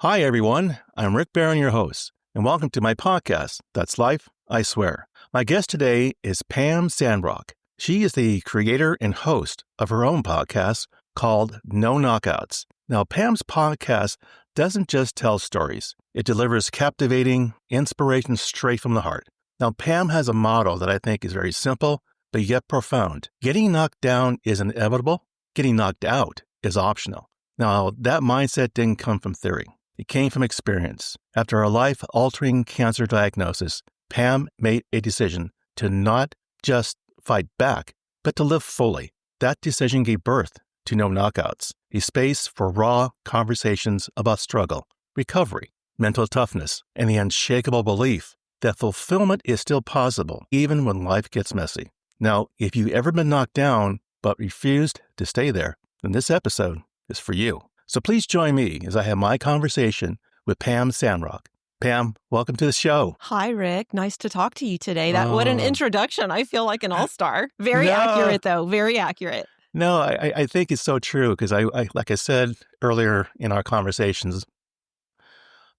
Hi, everyone. I'm Rick Barron, your host, and welcome to my podcast, That's Life, I Swear. My guest today is Pam Sandrock. She is the creator and host of her own podcast called No Knockouts. Now, Pam's podcast doesn't just tell stories. It delivers captivating inspiration straight from the heart. Now, Pam has a motto that I think is very simple, but yet profound. Getting knocked down is inevitable. Getting knocked out is optional. Now, that mindset didn't come from theory. It came from experience. After a life-altering cancer diagnosis, Pam made a decision to not just fight back, but to live fully. That decision gave birth to No Knockouts, a space for raw conversations about struggle, recovery, mental toughness, and the unshakable belief that fulfillment is still possible, even when life gets messy. Now, if you've ever been knocked down but refused to stay there, then this episode is for you. So please join me as I have my conversation with Pam Sandrock. Pam, welcome to the show. Hi, Rick. Nice to talk to you today. What an introduction. I feel like an all-star. Very accurate, though. Very accurate. No, I think it's so true because I like I said earlier in our conversations,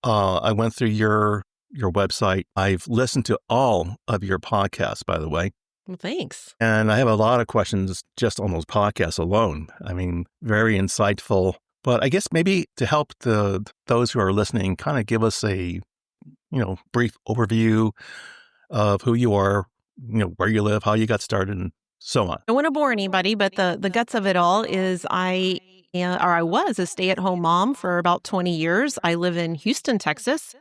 I went through your website. I've listened to all of your podcasts, by the way. Well, thanks. And I have a lot of questions just on those podcasts alone. I mean, very insightful. But I guess maybe to help those who are listening, kind of give us a, brief overview of who you are, where you live, how you got started, and so on. I don't want to bore anybody, but the guts of it all is I was a stay-at-home mom for about 20 years. I live in Houston, Texas.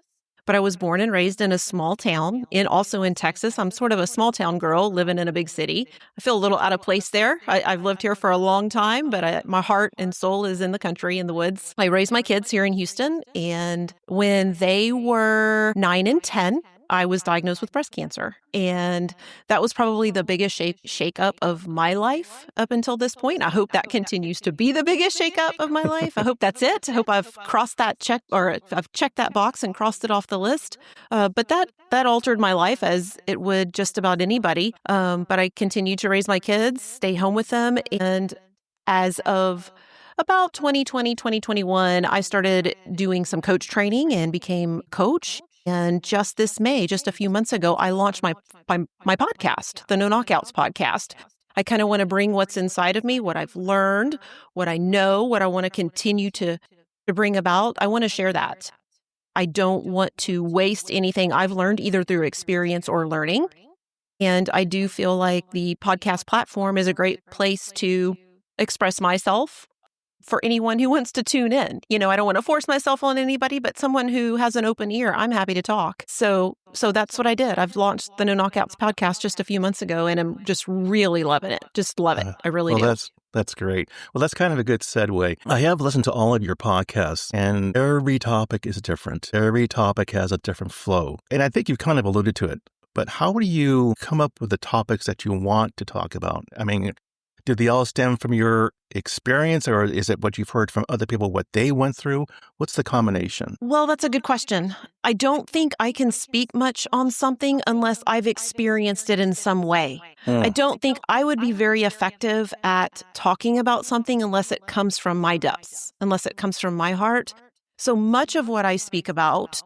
But I was born and raised in a small town, also in Texas. I'm sort of a small town girl living in a big city. I feel a little out of place there. I've lived here for a long time, but my heart and soul is in the country, in the woods. I raised my kids here in Houston, and when they were 9 and 10, I was diagnosed with breast cancer. And that was probably the biggest shakeup of my life up until this point. I hope that continues to be the biggest shakeup of my life. I hope that's it. I hope I've crossed that check, or I've checked that box and crossed it off the list. But that altered my life, as it would just about anybody. But I continued to raise my kids, stay home with them. And as of about 2020, 2021, I started doing some coach training and became a coach. And just this May, just a few months ago, I launched my podcast, the No Knockouts podcast. I kind of want to bring what's inside of me, what I've learned, what I know, what I want to continue to bring about. I want to share that. I don't want to waste anything I've learned, either through experience or learning. And I do feel like the podcast platform is a great place to express myself for anyone who wants to tune in. I don't want to force myself on anybody, but someone who has an open ear, I'm happy to talk. So that's what I did. I've launched the No Knockouts podcast just a few months ago, and I'm just really loving it. Just love it. I really do. That's great. Well, that's kind of a good segue. I have listened to all of your podcasts, and every topic is different. Every topic has a different flow. And I think you've kind of alluded to it, but how do you come up with the topics that you want to talk about? I mean, do they all stem from your experience, or is it what you've heard from other people, what they went through? What's the combination? Well, that's a good question. I don't think I can speak much on something unless I've experienced it in some way. I don't think I would be very effective at talking about something unless it comes from my depths, unless it comes from my heart. So much of what I speak about,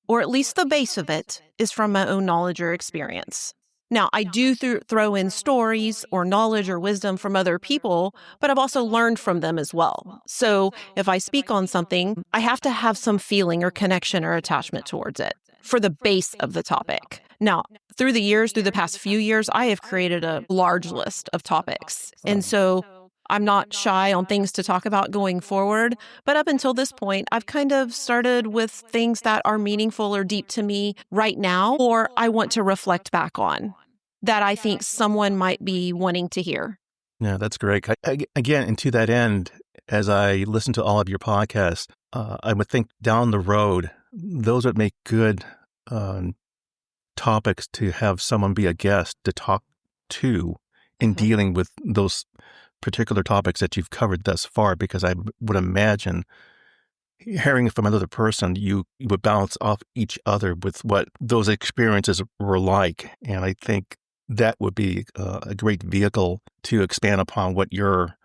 or at least the base of it, is from my own knowledge or experience. Now, I do throw in stories or knowledge or wisdom from other people, but I've also learned from them as well. So if I speak on something, I have to have some feeling or connection or attachment towards it for the base of the topic. Now, through the past few years, I have created a large list of topics. And so I'm not shy on things to talk about going forward. But up until this point, I've kind of started with things that are meaningful or deep to me right now, or I want to reflect back on, that I think someone might be wanting to hear. Yeah, that's great. Again, and to that end, as I listen to all of your podcasts, I would think down the road, those would make good topics to have someone be a guest to talk to in dealing with those particular topics that you've covered thus far, because I would imagine hearing from another person, you would bounce off each other with what those experiences were like. And I think that would be a great vehicle to expand upon what you're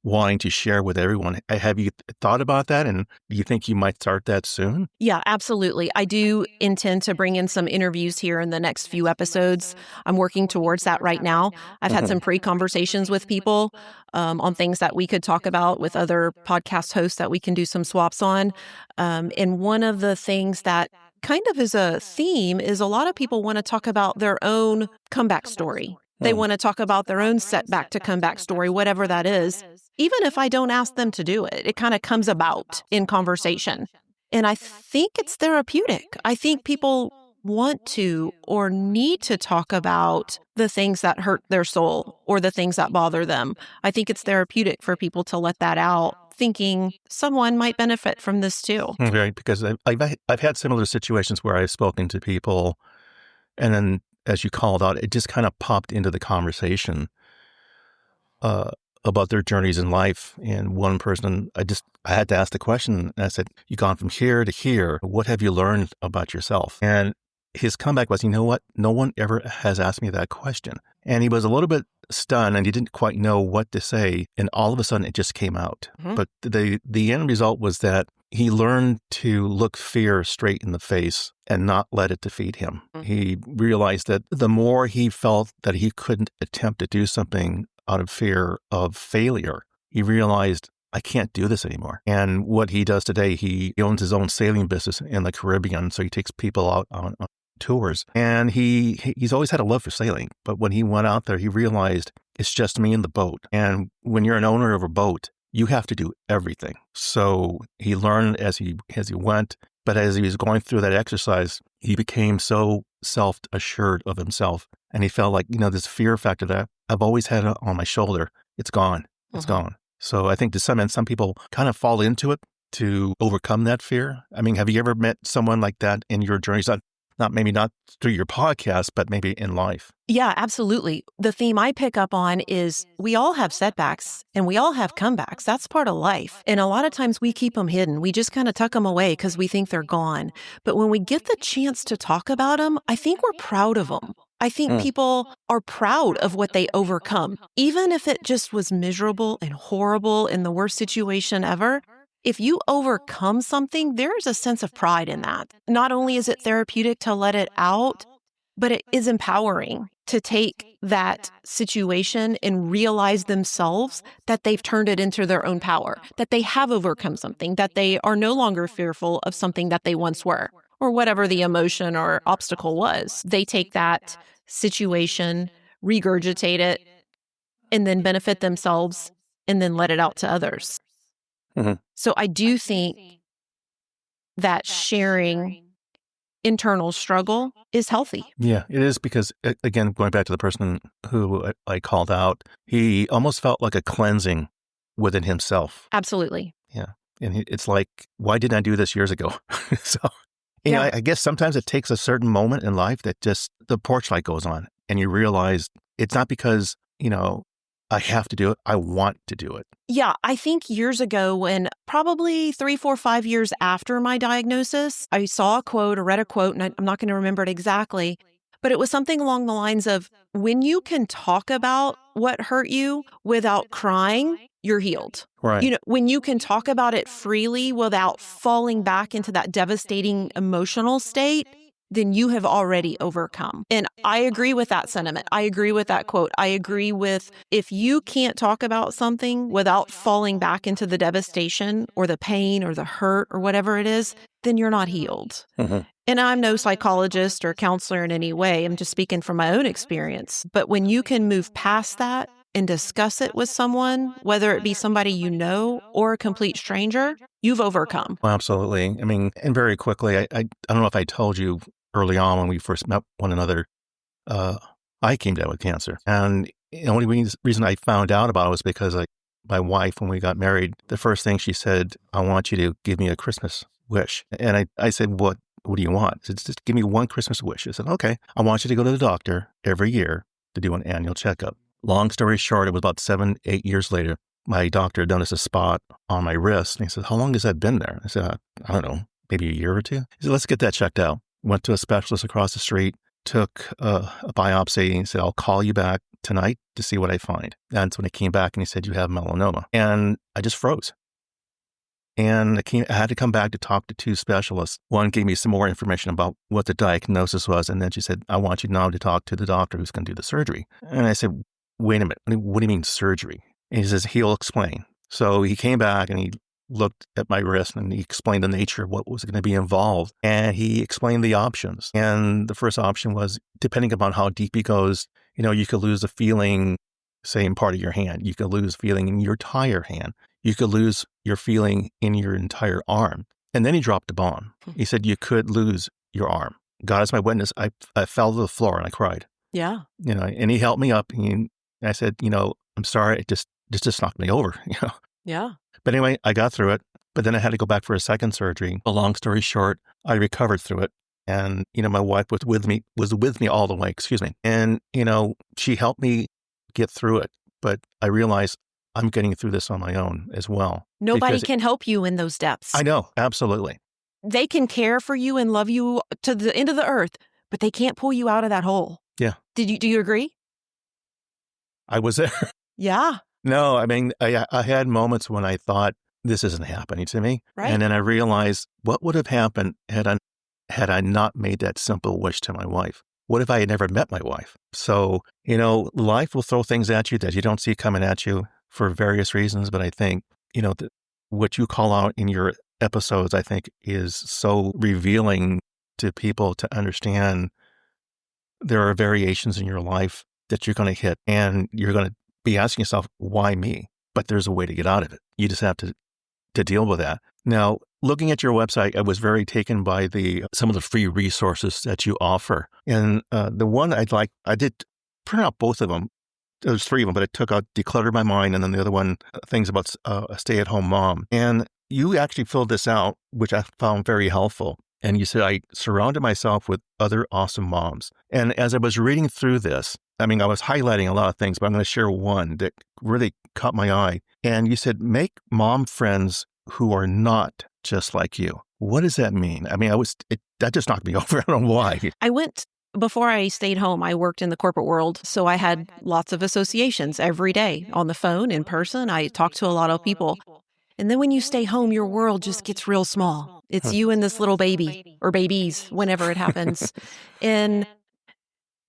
wanting to share with everyone. Have you thought about that? And do you think you might start that soon? Yeah, absolutely. I do intend to bring in some interviews here in the next few episodes. I'm working towards that right now. I've had some pre-conversations with people on things that we could talk about with other podcast hosts that we can do some swaps on. And one of the things that kind of is a theme is a lot of people want to talk about their own comeback story. They want to talk about their own setback to comeback story, whatever that is. Even if I don't ask them to do it, it kind of comes about in conversation. And I think it's therapeutic. I think people want to or need to talk about the things that hurt their soul or the things that bother them. I think it's therapeutic for people to let that out, thinking someone might benefit from this too. Right, because I've had similar situations where I've spoken to people, and then, as you called out, it just kind of popped into the conversation about their journeys in life. And one person, I had to ask the question, and I said, "You've gone from here to here. What have you learned about yourself?" And his comeback was, "You know what? No one ever has asked me that question." And he was a little bit stunned, and he didn't quite know what to say. And all of a sudden, it just came out. Mm-hmm. But the end result was that he learned to look fear straight in the face and not let it defeat him. Mm-hmm. He realized that the more he felt that he couldn't attempt to do something out of fear of failure, he realized, I can't do this anymore. And what he does today, he owns his own sailing business in the Caribbean. So he takes people out on tours. And he's always had a love for sailing. But when he went out there, he realized it's just me and the boat. And when you're an owner of a boat, you have to do everything. So he learned as he went, but as he was going through that exercise, he became so self-assured of himself. And he felt like, this fear factor that I've always had on my shoulder, it's gone. It's gone. So I think to some people kind of fall into it to overcome that fear. I mean, have you ever met someone like that in your journeys? Maybe not through your podcast, but maybe in life. Yeah, absolutely. The theme I pick up on is we all have setbacks and we all have comebacks. That's part of life. And a lot of times we keep them hidden. We just kind of tuck them away because we think they're gone. But when we get the chance to talk about them, I think we're proud of them. I think people are proud of what they overcome. Even if it just was miserable and horrible in the worst situation ever, if you overcome something, there's a sense of pride in that. Not only is it therapeutic to let it out, but it is empowering to take that situation and realize themselves that they've turned it into their own power, that they have overcome something, that they are no longer fearful of something that they once were, or whatever the emotion or obstacle was. They take that situation, regurgitate it, and then benefit themselves, and then let it out to others. Mm-hmm. So I do think that sharing internal struggle is healthy. Yeah, it is, because, again, going back to the person who I called out, he almost felt like a cleansing within himself. Absolutely. Yeah. And it's like, why didn't I do this years ago? So, I guess sometimes it takes a certain moment in life that just the porch light goes on and you realize it's not because, I have to do it. I want to do it. Yeah, I think years ago, when probably 3, 4, 5 years after my diagnosis, I saw a quote or read a quote, and I'm not going to remember it exactly, but it was something along the lines of, when you can talk about what hurt you without crying, you're healed. Right. When you can talk about it freely without falling back into that devastating emotional state, then you have already overcome. And I agree with that sentiment. I agree with that quote. I agree with, if you can't talk about something without falling back into the devastation or the pain or the hurt or whatever it is, then you're not healed. Mm-hmm. And I'm no psychologist or counselor in any way. I'm just speaking from my own experience. But when you can move past that and discuss it with someone, whether it be somebody you know or a complete stranger, you've overcome. Well, absolutely. I mean, and very quickly, I don't know if I told you early on when we first met one another, I came down with cancer. And the only reason I found out about it was because my wife, when we got married, the first thing she said, I want you to give me a Christmas wish. And I said, what do you want? She said, just give me one Christmas wish. I said, okay, I want you to go to the doctor every year to do an annual checkup. Long story short, it was about 7, 8 years later, my doctor noticed a spot on my wrist. And he said, how long has that been there? I said, I don't know, maybe a year or two. He said, let's get that checked out. Went to a specialist across the street. took a biopsy and said, I'll call you back tonight to see what I find. That's when he came back and he said, you have melanoma. And I just froze. And I had to come back to talk to two specialists. One gave me some more information about what the diagnosis was. And then she said, I want you now to talk to the doctor who's going to do the surgery. And I said, wait a minute, what do you mean surgery? And he says, he'll explain. So he came back and he looked at my wrist and he explained the nature of what was going to be involved. And he explained the options. And the first option was, depending upon how deep he goes, you could lose the feeling, say, in part of your hand. You could lose feeling in your entire hand. You could lose your feeling in your entire arm. And then he dropped the bomb. He said, you could lose your arm. God is my witness. I fell to the floor and I cried. Yeah. And he helped me up. And I said, I'm sorry. It just knocked me over, Yeah. But anyway, I got through it. But then I had to go back for a second surgery. A long story short, I recovered through it. And, my wife was with me all the way, And, she helped me get through it. But I realized I'm getting through this on my own as well. Nobody can help you in those depths. I know. Absolutely. They can care for you and love you to the end of the earth, but they can't pull you out of that hole. Yeah. Do you agree? I was there. Yeah. No, I mean, I had moments when I thought this isn't happening to me. Right. And then I realized what would have happened had I not made that simple wish to my wife. What if I had never met my wife? So, life will throw things at you that you don't see coming at you for various reasons. But I think, what you call out in your episodes, I think is so revealing to people to understand there are variations in your life that you're going to hit and you're going to be asking yourself, why me? But there's a way to get out of it. You just have to deal with that. Now, looking at your website, I was very taken by some of the free resources that you offer. And the one I did print out both of them. There's three of them, but I took out Declutter My Mind, and then the other one, things about a stay-at-home mom. And you actually filled this out, which I found very helpful. And you said, I surrounded myself with other awesome moms. And as I was reading through this, I was highlighting a lot of things, but I'm going to share one that really caught my eye. And you said, make mom friends who are not just like you. What does that mean? That just knocked me over. I don't know why. Before I stayed home, I worked in the corporate world. So I had lots of associations every day on the phone, in person. I talked to a lot of people. And then when you stay home, your world just gets real small. It's you and this little baby or babies, whenever it happens. And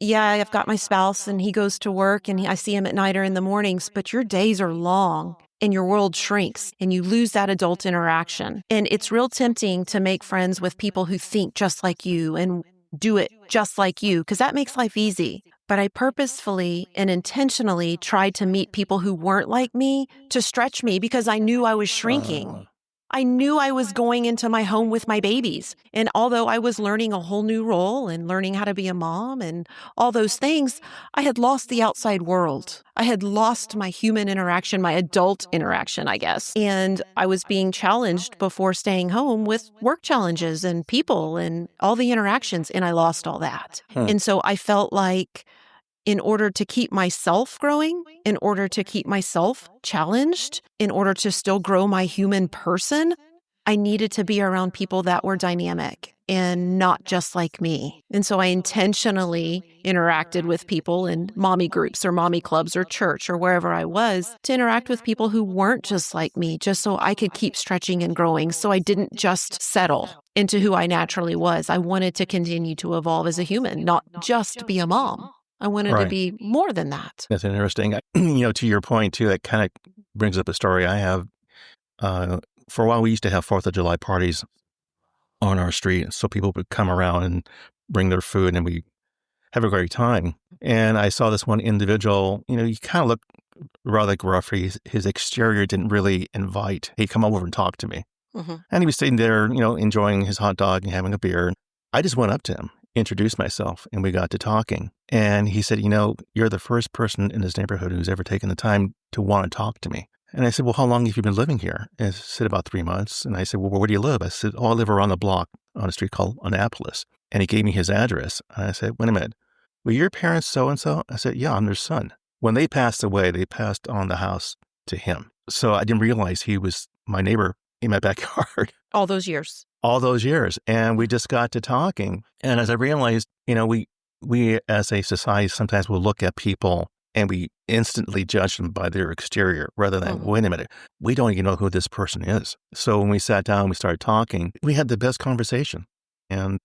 yeah, I've got my spouse and he goes to work and I see him at night or in the mornings, but your days are long and your world shrinks and you lose that adult interaction. And it's real tempting to make friends with people who think just like you and do it just like you, because that makes life easy. But I purposefully and intentionally tried to meet people who weren't like me to stretch me because I knew I was shrinking. I knew I was going into my home with my babies. And although I was learning a whole new role and learning how to be a mom and all those things, I had lost the outside world. I had lost my human interaction, my adult interaction, I guess. And I was being challenged before staying home with work challenges and people and all the interactions, and I lost all that. And so I felt like in order to keep myself growing, in order to keep myself challenged, in order to still grow my human person, I needed to be around people that were dynamic and not just like me. And so I intentionally interacted with people in mommy groups or mommy clubs or church or wherever I was to interact with people who weren't just like me, just so I could keep stretching and growing. So I didn't just settle into who I naturally was. I wanted to continue to evolve as a human, not just be a mom. I wanted to be more than that. That's interesting. To your point, too, that kind of brings up a story I have. For a while, we used to have 4th of July parties on our street. So people would come around and bring their food and we have a great time. And I saw this one individual, he kind of looked rather gruff. His exterior didn't really invite. He'd come over and talk to me. Mm-hmm. And he was sitting there, enjoying his hot dog and having a beer. I just went up to him, introduced myself, and we got to talking. And he said, you're the first person in this neighborhood who's ever taken the time to want to talk to me. And I said, well, how long have you been living here? And he said, about 3 months. And I said, well, where do you live? I said, I live around the block on a street called Annapolis. And he gave me his address. And I said, wait a minute, were your parents so-and-so? I said, yeah, I'm their son. When they passed away, they passed on the house to him. So I didn't realize he was my neighbor in my backyard. All those years. And we just got to talking. And as I realized, we we as a society sometimes will look at people and we instantly judge them by their exterior rather than, wait a minute, we don't even know who this person is. So when we sat down, we started talking, we had the best conversation. And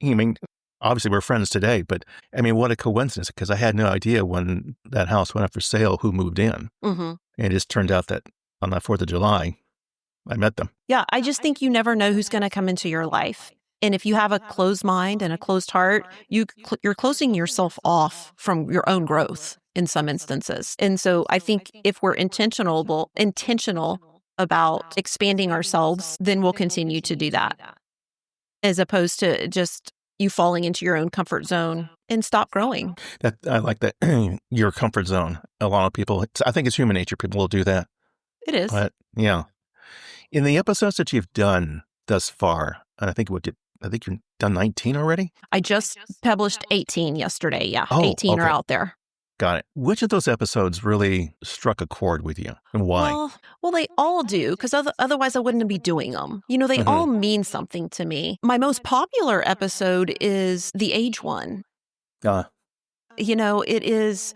I mean, obviously we're friends today, but I mean, what a coincidence, because I had no idea when that house went up for sale who moved in. And it just turned out that on that 4th of July, I met them. Yeah, I just think you never know who's going to come into your life. And if you have a closed mind and a closed heart, you're closing yourself off from your own growth in some instances. And so I think if we're intentional about expanding ourselves, then we'll continue to do that, as opposed to just you falling into your own comfort zone and stop growing. I like that. Your comfort zone. A lot of people, I think it's human nature. People will do that. It is. But yeah. In the episodes that you've done thus far, and I think you've done 19 already? I just published 18 yesterday. Yeah, Oh, 18 are okay. out there. Got it. Which of those episodes really struck a chord with you, and why? Well, they all do, because otherwise I wouldn't be doing them. You know, they all mean something to me. My most popular episode is the age one. You know, it is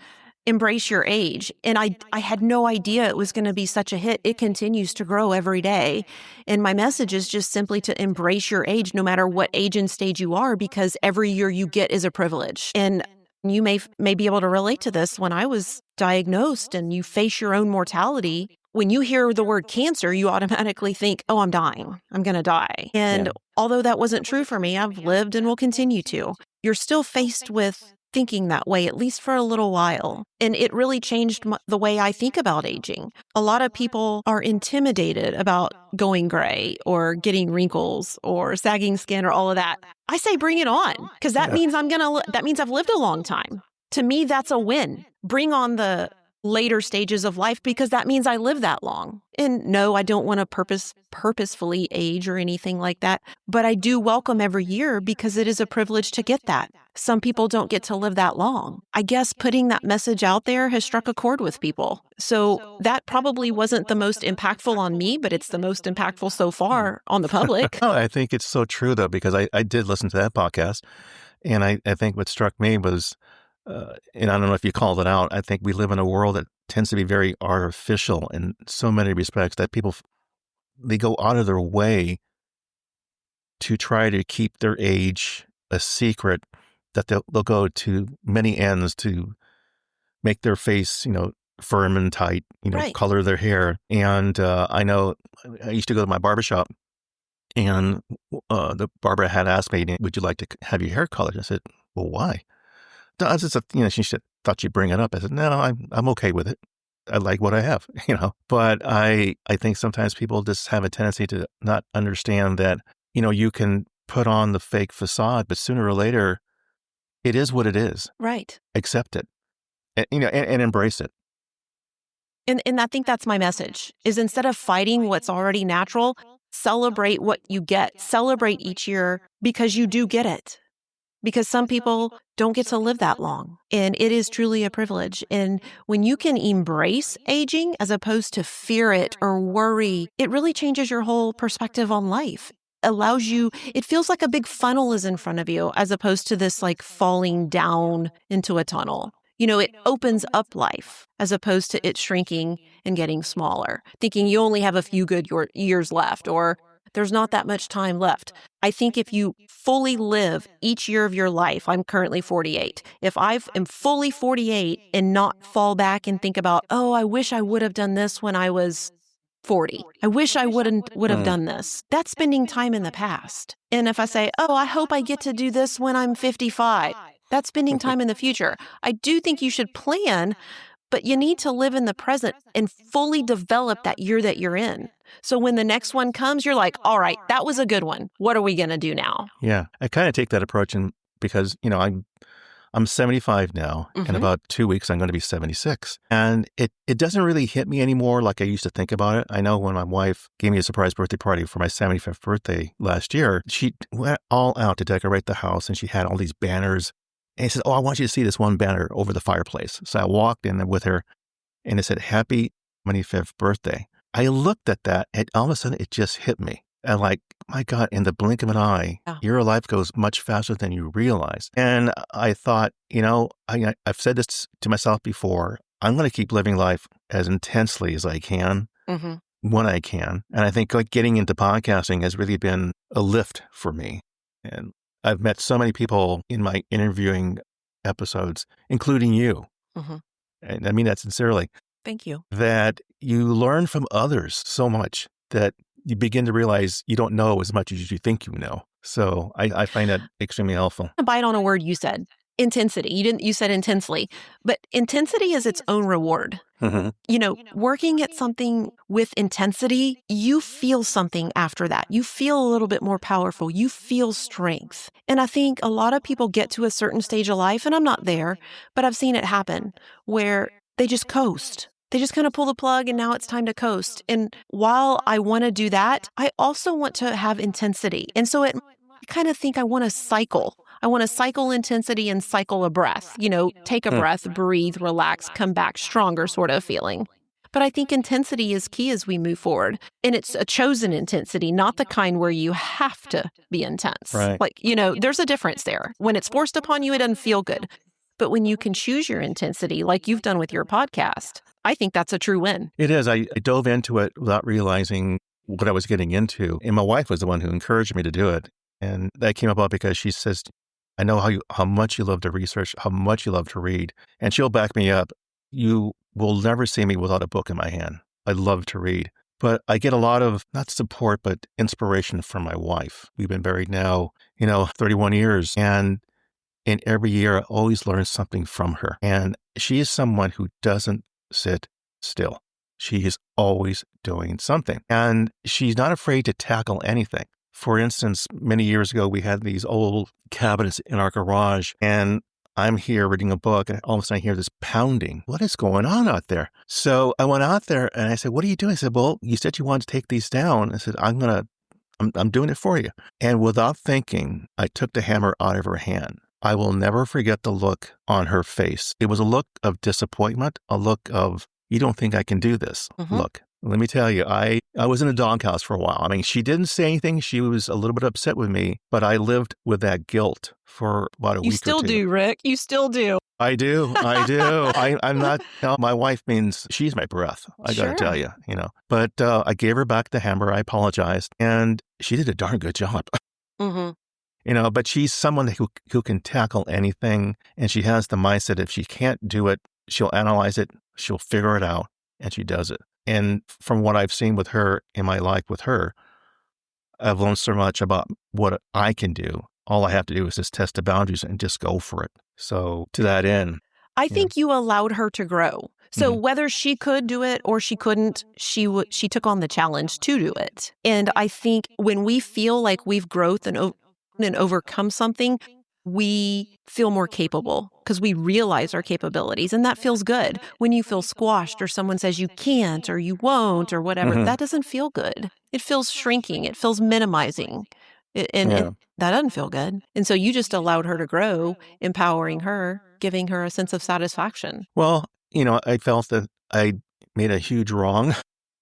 Embrace Your Age. And I had no idea it was going to be such a hit. It continues to grow every day. And my message is just simply to embrace your age, no matter what age and stage you are, because every year you get is a privilege. And you may be able to relate to this. When I was diagnosed and you face your own mortality, when you hear the word cancer, you automatically think, oh, I'm dying. I'm going to die. And although that wasn't true for me, I've lived and will continue to. You're still faced with thinking that way, at least for a little while. And it really changed the way I think about aging. A lot of people are intimidated about going gray or getting wrinkles or sagging skin or all of that. I say bring it on, because that means that means I've lived a long time. To me, that's a win. Bring on the later stages of life, because that means I live that long. And no, I don't want to purposefully age or anything like that, but I do welcome every year, because it is a privilege to get that. Some people don't get to live that long. I guess putting that message out there has struck a chord with people. So that probably wasn't the most impactful on me, but it's the most impactful so far on the public. Oh, I think it's so true, though, because I did listen to that podcast. And I think what struck me was, and I don't know if you called it out, I think we live in a world that tends to be very artificial in so many respects, that people, they go out of their way to try to keep their age a secret, that they'll go to many ends to make their face, firm and tight, color their hair. And I know I used to go to my barbershop, and the barber had asked me, would you like to have your hair colored? I said, well, why? No, it's just she thought you'd bring it up. I said, no, I'm okay with it. I like what I have, But I think sometimes people just have a tendency to not understand that, you can put on the fake facade, but sooner or later, it is what it is. Right. Accept it, and embrace it. And I think that's my message, is instead of fighting what's already natural, celebrate what you get. Celebrate each year, because you do get it. Because some people don't get to live that long. And it is truly a privilege. And when you can embrace aging as opposed to fear it or worry, it really changes your whole perspective on life. It feels like a big funnel is in front of you, as opposed to this like falling down into a tunnel. It opens up life as opposed to it shrinking and getting smaller, thinking you only have a few good years left, or there's not that much time left. I think if you fully live each year of your life, I'm currently 48. If I am fully 48 and not fall back and think about, oh, I wish I would have done this when I was 40. I wish I would have done this. That's spending time in the past. And if I say, oh, I hope I get to do this when I'm 55, that's spending time in the future. I do think you should plan, but you need to live in the present and fully develop that year that you're in. So when the next one comes, you're like, all right, that was a good one. What are we going to do now? Yeah, I kind of take that approach, because, I'm 75 now. In about 2 weeks, I'm going to be 76. And it doesn't really hit me anymore like I used to think about it. I know when my wife gave me a surprise birthday party for my 75th birthday last year, she went all out to decorate the house, and she had all these banners. And he said, oh, I want you to see this one banner over the fireplace. So I walked in there with her, and it said, happy 75th birthday. I looked at that, and all of a sudden it just hit me. And like, my God, in the blink of an eye, Yeah. your life goes much faster than you realize. And I thought, I've said this to myself before, I'm going to keep living life as intensely as I can when I can. And I think like getting into podcasting has really been a lift for me. And I've met so many people in my interviewing episodes, including you. And I mean that sincerely. Thank you. That you learn from others so much that you begin to realize you don't know as much as you think you know. So I find that extremely helpful. A bite on a word you said. Intensity. You said intensely, but intensity is its own reward. Working at something with intensity, you feel something after that. You feel a little bit more powerful. You feel strength. And I think a lot of people get to a certain stage of life, and I'm not there, but I've seen it happen where they just coast. They just kind of pull the plug and now it's time to coast. And while I want to do that, I also want to have intensity. And so I kind of think I want to cycle. I want to cycle intensity and cycle a breath, take a breath, breathe, relax, come back stronger sort of feeling. But I think intensity is key as we move forward. And it's a chosen intensity, not the kind where you have to be intense. Right. Like, there's a difference there. When it's forced upon you, it doesn't feel good. But when you can choose your intensity, like you've done with your podcast, I think that's a true win. It is. I dove into it without realizing what I was getting into. And my wife was the one who encouraged me to do it. And that came about because she says, I know how much you love to research, how much you love to read. And she'll back me up. You will never see me without a book in my hand. I love to read. But I get a lot of, not support, but inspiration from my wife. We've been married now, 31 years. And every year I always learn something from her. And she is someone who doesn't sit still. She is always doing something. And she's not afraid to tackle anything. For instance, many years ago, we had these old cabinets in our garage, and I'm here reading a book, and all of a sudden I hear this pounding. What is going on out there? So I went out there and I said, what are you doing? I said, well, you said you wanted to take these down. I said, I'm doing it for you. And without thinking, I took the hammer out of her hand. I will never forget the look on her face. It was a look of disappointment, a look of, you don't think I can do this. Look, let me tell you, I was in a doghouse for a while. I mean, she didn't say anything. She was a little bit upset with me, but I lived with that guilt for about a week or two. You still do, Rick. You still do. I do. I'm not, my wife means she's my breath. I got to tell you, But I gave her back the hammer. I apologized. And she did a darn good job. But she's someone who can tackle anything. And she has the mindset, if she can't do it, she'll analyze it, she'll figure it out, and she does it. And from what I've seen with her in my life with her, I've learned so much about what I can do. All I have to do is just test the boundaries and just go for it. So to that end, I think you allowed her to grow. So whether she could do it or she couldn't, she took on the challenge to do it. And I think when we feel like we've growth and overcome something, we feel more capable because we realize our capabilities, and that feels good. When you feel squashed or someone says you can't or you won't or whatever, that doesn't feel good. It feels shrinking. It feels minimizing. And that doesn't feel good. And so you just allowed her to grow, empowering her, giving her a sense of satisfaction. Well, I felt that I made a huge wrong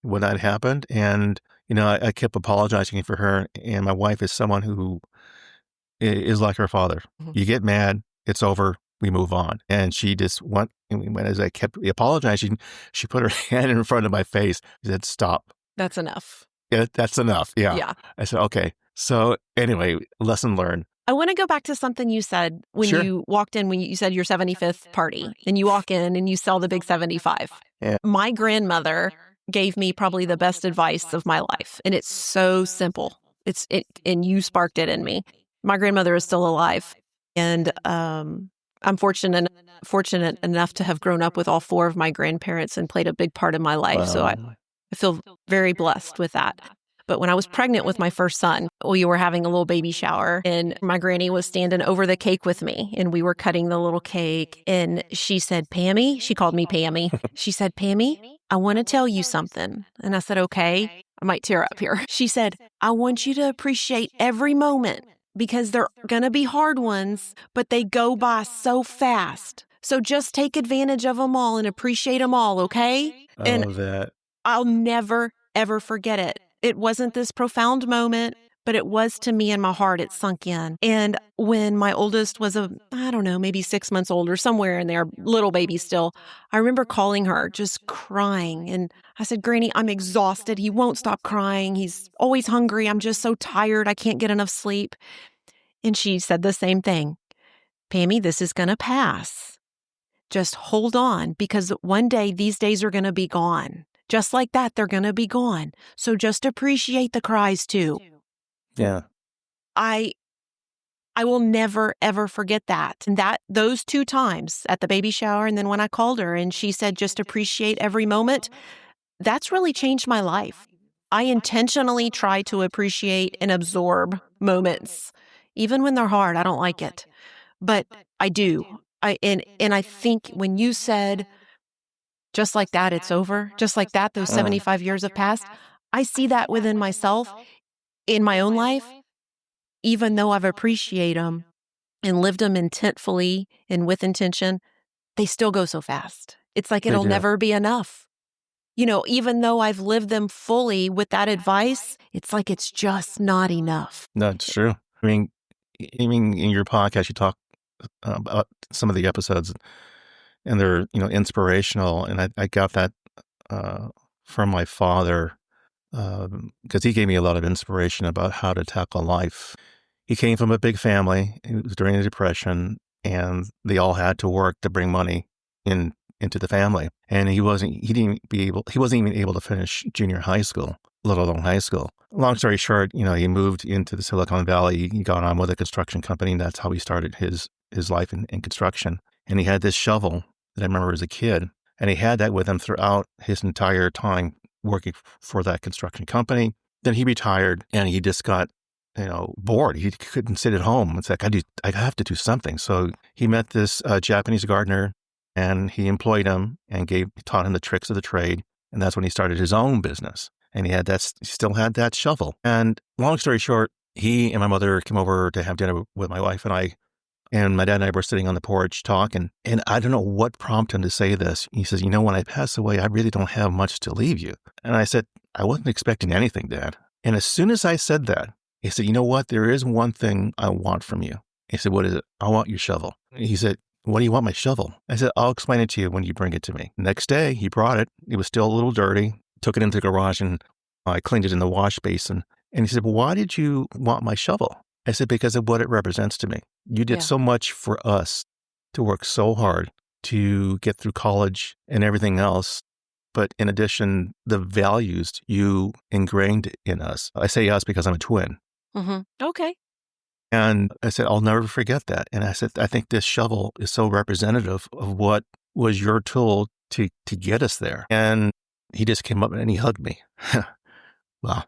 when that happened. And, I kept apologizing for her. And my wife is someone who is like her father. You get mad, it's over, we move on. And she just went, as I kept apologizing, she put her hand in front of my face. She said, stop. That's enough. Yeah, that's enough. Yeah. I said, okay. So anyway, lesson learned. I want to go back to something you said when you walked in, when you said your 75th party, and you walk in and you sell the big 75. Yeah. My grandmother gave me probably the best advice of my life. And it's so simple. And you sparked it in me. My grandmother is still alive, and I'm fortunate enough to have grown up with all four of my grandparents and played a big part in my life. Wow. So I feel very blessed with that. But when I was pregnant with my first son, we were having a little baby shower, and my granny was standing over the cake with me, and we were cutting the little cake, and she said, Pammy, she called me Pammy. She said, Pammy, I want to tell you something. And I said, okay, I might tear up here. She said, I want you to appreciate every moment, because they're going to be hard ones, but they go by so fast. So just take advantage of them all and appreciate them all, okay? I love that. I'll never, ever forget it. It wasn't this profound moment, but it was to me in my heart. It sunk in. And when my oldest was I don't know, maybe 6 months old or somewhere in there, little baby still, I remember calling her just crying. And I said, Granny, I'm exhausted. He won't stop crying. He's always hungry. I'm just so tired. I can't get enough sleep. And she said the same thing. Pammy, this is going to pass. Just hold on, because one day these days are going to be gone. Just like that, they're going to be gone. So just appreciate the cries too. Yeah. I will never, ever forget that. And those 2 times at the baby shower and then when I called her and she said, just appreciate every moment, that's really changed my life. I intentionally try to appreciate and absorb moments. Even when they're hard, I don't like it. But I do. And I think when you said, just like that, it's over, just like that, those 75 years have passed, I see that within myself, in my own life, even though I've appreciated them and lived them intentfully and with intention, they still go so fast. It's like it'll never be enough. Even though I've lived them fully with that advice, it's like it's just not enough. That's true. I mean, in your podcast, you talk about some of the episodes, and they're inspirational. And I got that from my father because he gave me a lot of inspiration about how to tackle life. He came from a big family. It was during the Depression, and they all had to work to bring money into the family. And he wasn't even able to finish junior high school, let alone high school. Long story short, he moved into the Silicon Valley. He got on with a construction company, and that's how he started his life in construction. And he had this shovel that I remember as a kid, and he had that with him throughout his entire time working for that construction company. Then he retired, and he just got bored. He couldn't sit at home. It's like, I have to do something. So he met this Japanese gardener, and he employed him and taught him the tricks of the trade. And that's when he started his own business. And he still had that shovel. And long story short, he and my mother came over to have dinner with my wife and I. And my dad and I were sitting on the porch talking. And I don't know what prompted him to say this. He says, when I pass away, I really don't have much to leave you. And I said, I wasn't expecting anything, Dad. And as soon as I said that, he said, you know what? There is one thing I want from you. He said, what is it? I want your shovel. He said, what do you want my shovel? I said, I'll explain it to you when you bring it to me. Next day, he brought it. It was still a little dirty. Took it into the garage and I cleaned it in the wash basin. And he said, well, why did you want my shovel? I said, because of what it represents to me. You did so much for us to work so hard to get through college and everything else. But in addition, the values you ingrained in us. I say us because I'm a twin. Mm-hmm. Okay. And I said, I'll never forget that. And I said, I think this shovel is so representative of what was your tool to get us there. And he just came up and he hugged me. Wow.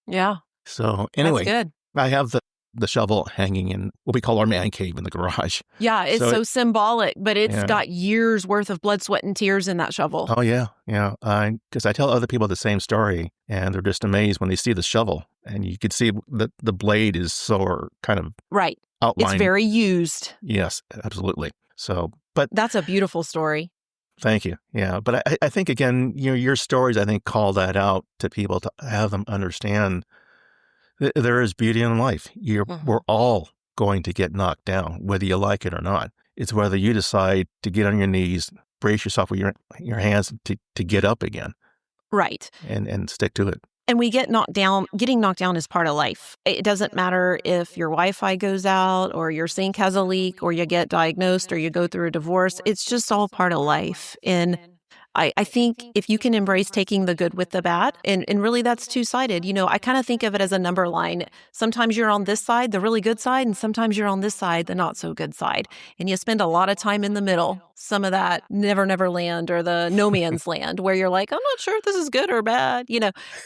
Yeah. So anyway, that's good. I have the shovel hanging in what we call our man cave in the garage. Yeah, it's so symbolic, but it's got years worth of blood, sweat, and tears in that shovel. Oh, yeah. Yeah. Because I tell other people the same story, and they're just amazed when they see the shovel. And you could see that the blade is so kind of outlined. It's very used. Yes, absolutely. So, but that's a beautiful story. Thank you. Yeah. But I think, again, your stories, I think, call that out to people to have them understand there is beauty in life. We're all going to get knocked down, whether you like it or not. It's whether you decide to get on your knees, brace yourself with your hands to get up again. Right. And stick to it. And we get knocked down. Getting knocked down is part of life. It doesn't matter if your Wi-Fi goes out or your sink has a leak or you get diagnosed or you go through a divorce. It's just all part of life. And I think if you can embrace taking the good with the bad, and really that's two-sided. I kind of think of it as a number line. Sometimes you're on this side, the really good side, and sometimes you're on this side, the not so good side. And you spend a lot of time in the middle, some of that never land or the no man's land where you're like, I'm not sure if this is good or bad,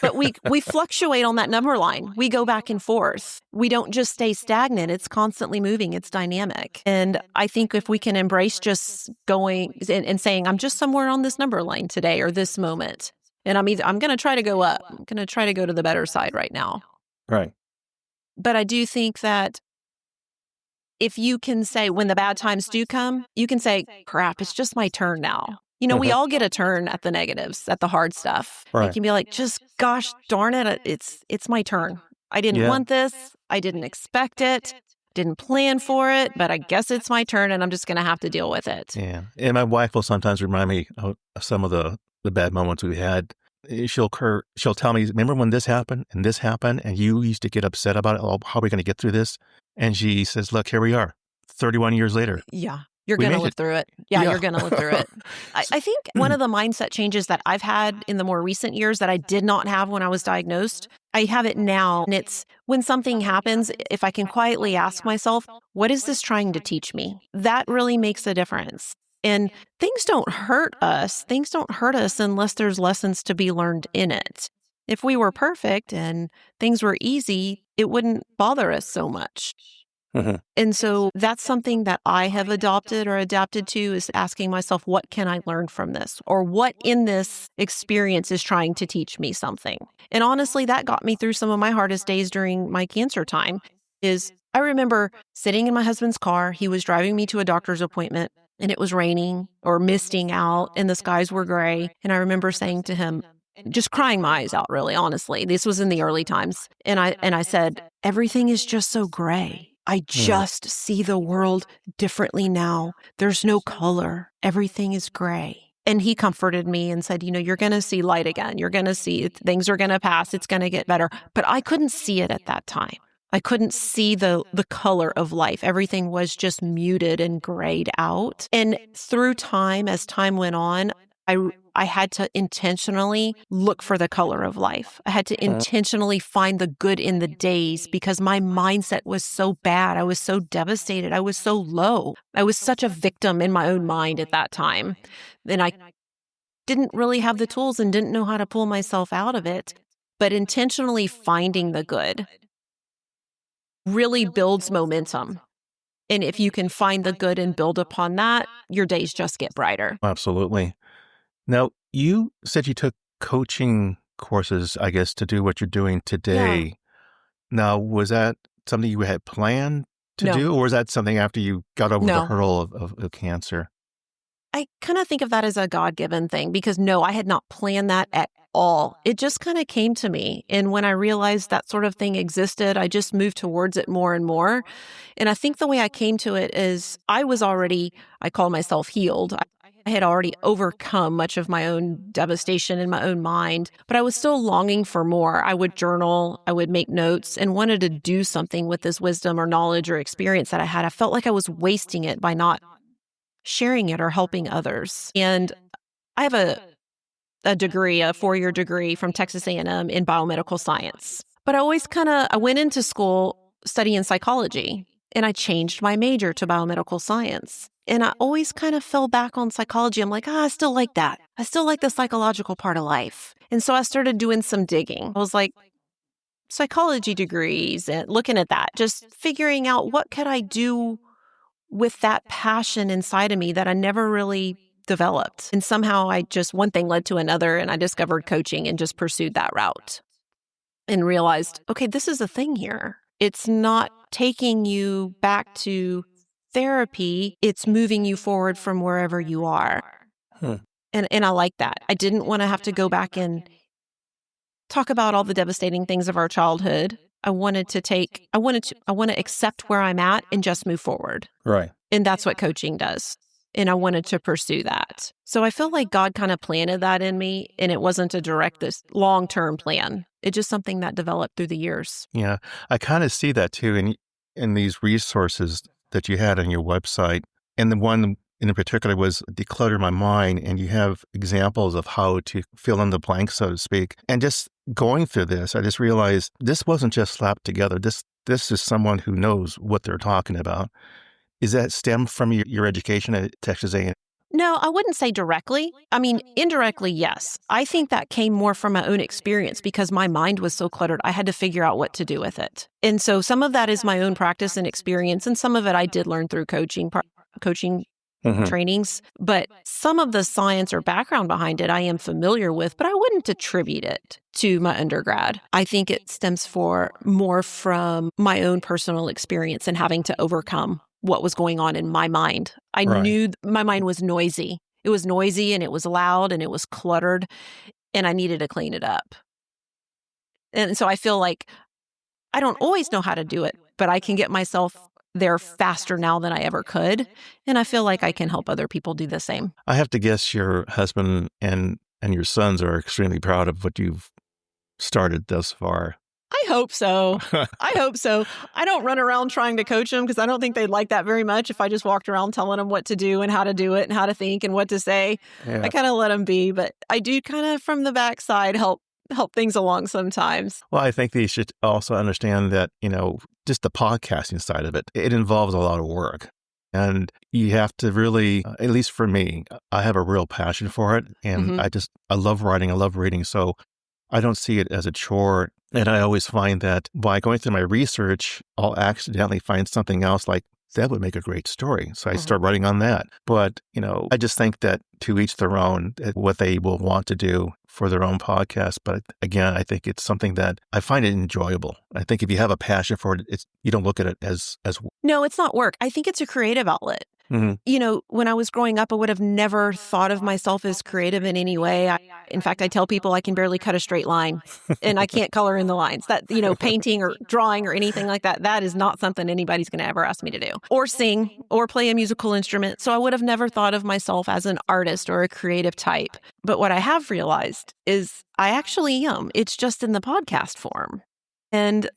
But we fluctuate on that number line. We go back and forth. We don't just stay stagnant. It's constantly moving. It's dynamic. And I think if we can embrace just going and saying, I'm just somewhere on this number line today or this moment, and I'm going to try to go up. I'm going to try to go to the better side right now. Right. But I do think that if you can say when the bad times do come, you can say, crap, it's just my turn now. We all get a turn at the negatives, at the hard stuff. Right. It can be like, just gosh darn it, it's my turn. I didn't want this. I didn't expect it. Didn't plan for it, but I guess it's my turn and I'm just going to have to deal with it. Yeah. And my wife will sometimes remind me of some of the bad moments we had. She'll tell me, remember when this happened and you used to get upset about it? Oh, how are we going to get through this? And she says, look, here we are 31 years later. Yeah. You're going to live through it. Yeah, you're going to live through it. I think one of the mindset changes that I've had in the more recent years that I did not have when I was diagnosed, I have it now. And it's when something happens, if I can quietly ask myself, what is this trying to teach me? That really makes a difference. And things don't hurt us. Things don't hurt us unless there's lessons to be learned in it. If we were perfect and things were easy, it wouldn't bother us so much. And so that's something that I have adopted or adapted to is asking myself, what can I learn from this? Or what in this experience is trying to teach me something? And honestly, that got me through some of my hardest days during my cancer time. I remember sitting in my husband's car. He was driving me to a doctor's appointment and it was raining or misting out and the skies were gray. And I remember saying to him, just crying my eyes out, really, honestly. This was in the early times. And I said, everything is just so gray. I just see the world differently now. There's no color. Everything is gray. And he comforted me and said, you're going to see light again. You're going to see it. Things are going to pass. It's going to get better. But I couldn't see it at that time. I couldn't see the color of life. Everything was just muted and grayed out. And through time, as time went on, I had to intentionally look for the color of life. I had to intentionally find the good in the days because my mindset was so bad. I was so devastated. I was so low. I was such a victim in my own mind at that time. And I didn't really have the tools and didn't know how to pull myself out of it. But intentionally finding the good really builds momentum. And if you can find the good and build upon that, your days just get brighter. Absolutely. Now, you said you took coaching courses, I guess, to do what you're doing today. Yeah. Now, was that something you had planned to do, or was that something after you got over the hurdle of cancer? I kind of think of that as a God-given thing because I had not planned that at all. It just kind of came to me. And when I realized that sort of thing existed, I just moved towards it more and more. And I think the way I came to it is I call myself healed. I had already overcome much of my own devastation in my own mind, but I was still longing for more. I would journal, I would make notes, and wanted to do something with this wisdom or knowledge or experience that I had. I felt like I was wasting it by not sharing it or helping others. And I have a degree, a 4-year degree from Texas A&M in biomedical science. But I went into school studying psychology, and I changed my major to biomedical science. And I always kind of fell back on psychology. I'm like, I still like that. I still like the psychological part of life. And so I started doing some digging. I was like, psychology degrees and looking at that, just figuring out what could I do with that passion inside of me that I never really developed. And somehow one thing led to another and I discovered coaching and just pursued that route and realized, okay, this is a thing here. It's not taking you back to therapy, it's moving you forward from wherever you are. And I like that. I didn't want to have to go back and talk about all the devastating things of our childhood. I want to accept where I'm at and just move forward. Right. And that's what coaching does. And I wanted to pursue that. So I feel like God kind of planted that in me, and it wasn't this long-term plan. It's just something that developed through the years. Yeah, I kind of see that too in these resources that you had on your website. And the one in particular was Declutter My Mind, and you have examples of how to fill in the blanks, so to speak. And just going through this, I just realized this wasn't just slapped together. This is someone who knows what they're talking about. Is that stem from your education at Texas A&M? No, I wouldn't say directly. I mean, indirectly, yes. I think that came more from my own experience because my mind was so cluttered. I had to figure out what to do with it. And so some of that is my own practice and experience, and some of it I did learn through coaching trainings. But some of the science or background behind it I am familiar with, but I wouldn't attribute it to my undergrad. I think it stems more from my own personal experience and having to overcome what was going on in my mind. I knew my mind was noisy It was noisy and it was loud and it was cluttered, and I needed to clean it up. And so I feel like I don't always know how to do it, but I can get myself there faster now than I ever could. And I feel like I can help other people do the same. I have to guess your husband and your sons are extremely proud of what you've started thus far. I hope so. I hope so. I don't run around trying to coach them because I don't think they'd like that very much if I just walked around telling them what to do and how to do it and how to think and what to say. Yeah. I kind of let them be, but I do kind of from the backside help things along sometimes. Well, I think they should also understand that, just the podcasting side of it, it involves a lot of work. And you have to really, at least for me, I have a real passion for it. And I love writing. I love reading. So I don't see it as a chore. And I always find that by going through my research, I'll accidentally find something else like, that would make a great story. So I start writing on that. But, I just think that to each their own, what they will want to do for their own podcast. But again, I think it's something that I find it enjoyable. I think if you have a passion for it, you don't look at it as No, it's not work. I think it's a creative outlet. When I was growing up, I would have never thought of myself as creative in any way. In fact, I tell people I can barely cut a straight line and I can't color in the lines. That, painting or drawing or anything like that, that is not something anybody's going to ever ask me to do. Or sing or play a musical instrument. So I would have never thought of myself as an artist or a creative type. But what I have realized is I actually am. It's just in the podcast form. And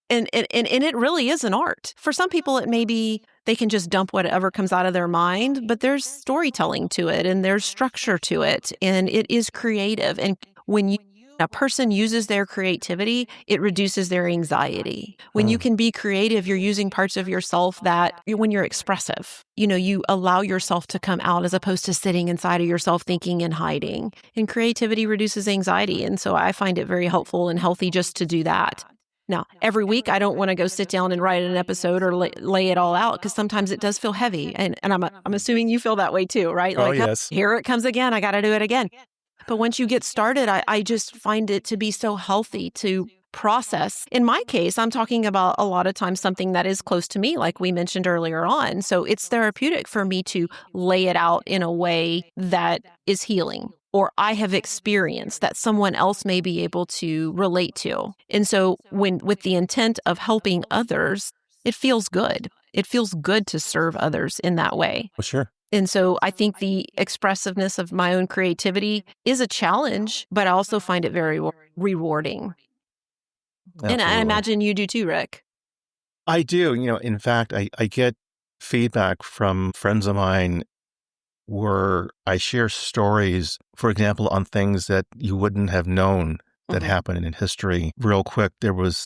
it really is an art. For some people, it may be they can just dump whatever comes out of their mind, but there's storytelling to it and there's structure to it, and it is creative. And when a person uses their creativity, it reduces their anxiety. When you can be creative, you're using parts of yourself that when you're expressive, you allow yourself to come out as opposed to sitting inside of yourself thinking and hiding. And creativity reduces anxiety. And so I find it very helpful and healthy just to do that. Now, every week, I don't want to go sit down and write an episode or lay it all out because sometimes it does feel heavy. And I'm assuming you feel that way too, right? Oh, yes. Here it comes again. I got to do it again. But once you get started, I just find it to be so healthy to process. In my case, I'm talking about a lot of times something that is close to me, like we mentioned earlier on. So it's therapeutic for me to lay it out in a way that is healing, or I have experienced that someone else may be able to relate to. And so with the intent of helping others, it feels good. It feels good to serve others in that way. Well, sure. And so I think the expressiveness of my own creativity is a challenge, but I also find it very rewarding. Absolutely. And I imagine you do too, Rick. I do. In fact, I get feedback from friends of mine where I share stories, for example, on things that you wouldn't have known that happened in history. Real quick, there was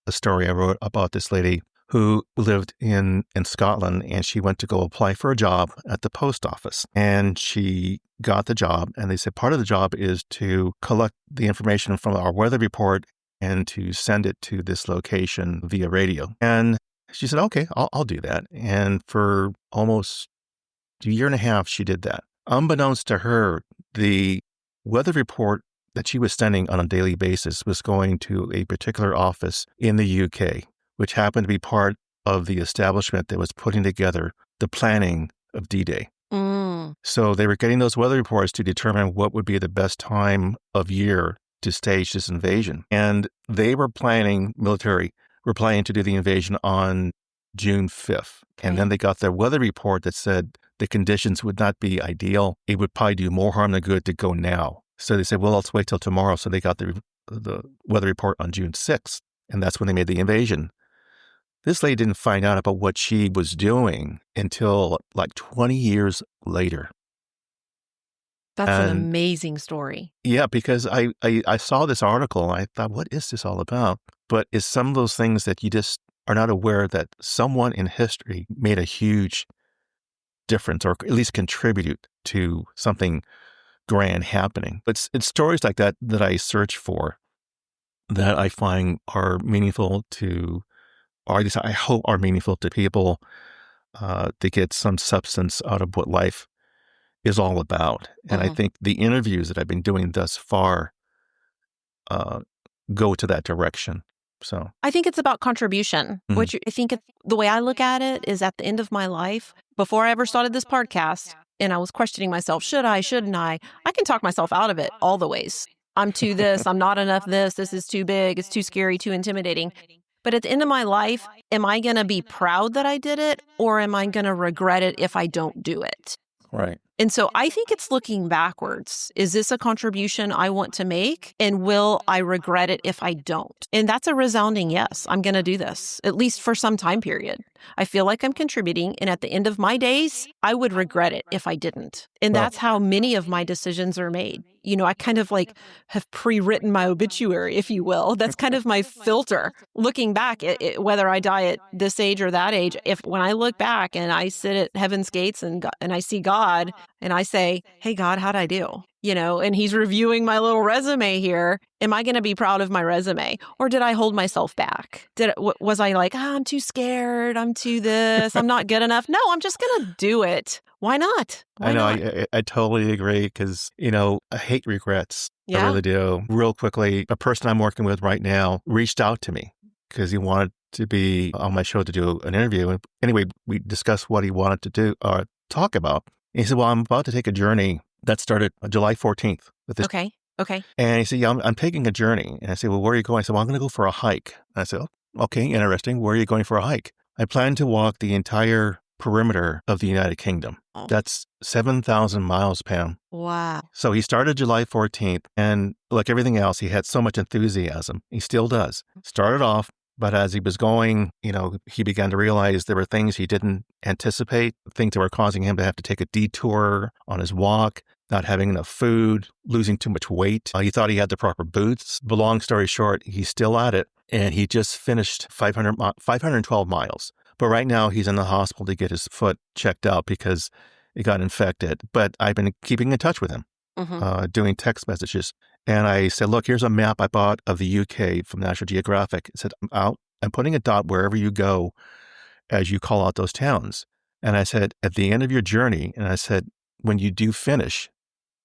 a story I wrote about this lady who lived in Scotland, and she went to go apply for a job at the post office. And she got the job, and they said part of the job is to collect the information from our weather report and to send it to this location via radio. And she said, okay, I'll do that. And for almost a year and a half, she did that. Unbeknownst to her, the weather report that she was sending on a daily basis was going to a particular office in the UK, which happened to be part of the establishment that was putting together the planning of D-Day. So they were getting those weather reports to determine what would be the best time of year to stage this invasion. And they were military were planning to do the invasion on June 5th. Okay. And then they got their weather report that said the conditions would not be ideal. It would probably do more harm than good to go now. So they said, well, let's wait till tomorrow. So they got the weather report on June 6th. And that's when they made the invasion. This lady didn't find out about what she was doing until like 20 years later. That's an amazing story. Yeah, because I saw this article and I thought, what is this all about? But it's some of those things that you just are not aware that someone in history made a huge difference or at least contributed to something grand happening. But it's stories like that that I search for that I find are meaningful to, or at least I hope are meaningful to people to get some substance out of what life is all about. And I think the interviews that I've been doing thus far go to that direction. So I think it's about contribution, which I think the way I look at it is at the end of my life, before I ever started this podcast, and I was questioning myself, should I, shouldn't I can talk myself out of it all the ways. I'm too this, I'm not enough this is too big, it's too scary, too intimidating. But at the end of my life, am I going to be proud that I did it, or am I going to regret it if I don't do it? Right. And so I think it's looking backwards. Is this a contribution I want to make? And will I regret it if I don't? And that's a resounding yes. I'm going to do this, at least for some time period. I feel like I'm contributing. And at the end of my days, I would regret it if I didn't. And that's how many of my decisions are made. I kind of like have pre-written my obituary, if you will. That's kind of my filter. Looking back at whether I die at this age or that age, when I look back and I sit at heaven's gates and I see God and I say, hey, God, how'd I do? And he's reviewing my little resume here. Am I going to be proud of my resume? Or did I hold myself back? Was I like, I'm too scared. I'm too this. I'm not good enough. No, I'm just going to do it. Why not? I know. I totally agree because, I hate regrets. Yeah. I really do. Real quickly, a person I'm working with right now reached out to me because he wanted to be on my show to do an interview. And anyway, we discussed what he wanted to do or talk about. And he said, well, I'm about to take a journey that started July 14th. With this. Okay. And he said, yeah, I'm taking a journey. And I said, well, where are you going? I said, well, I'm going to go for a hike. And I said, oh, okay, interesting. Where are you going for a hike? I plan to walk the entire perimeter of the United Kingdom. Oh. That's 7,000 miles, Pam. Wow. So he started July 14th. And like everything else, he had so much enthusiasm. He still does. Started off. But as he was going, he began to realize there were things he didn't anticipate, things that were causing him to have to take a detour on his walk, not having enough food, losing too much weight. He thought he had the proper boots. But long story short, he's still at it. And he just finished 512 miles. But right now he's in the hospital to get his foot checked out because it got infected. But I've been keeping in touch with him, doing text messages. And I said, look, here's a map I bought of the UK from National Geographic. I said, I'm putting a dot wherever you go as you call out those towns. And I said, at the end of your journey, and I said, when you do finish,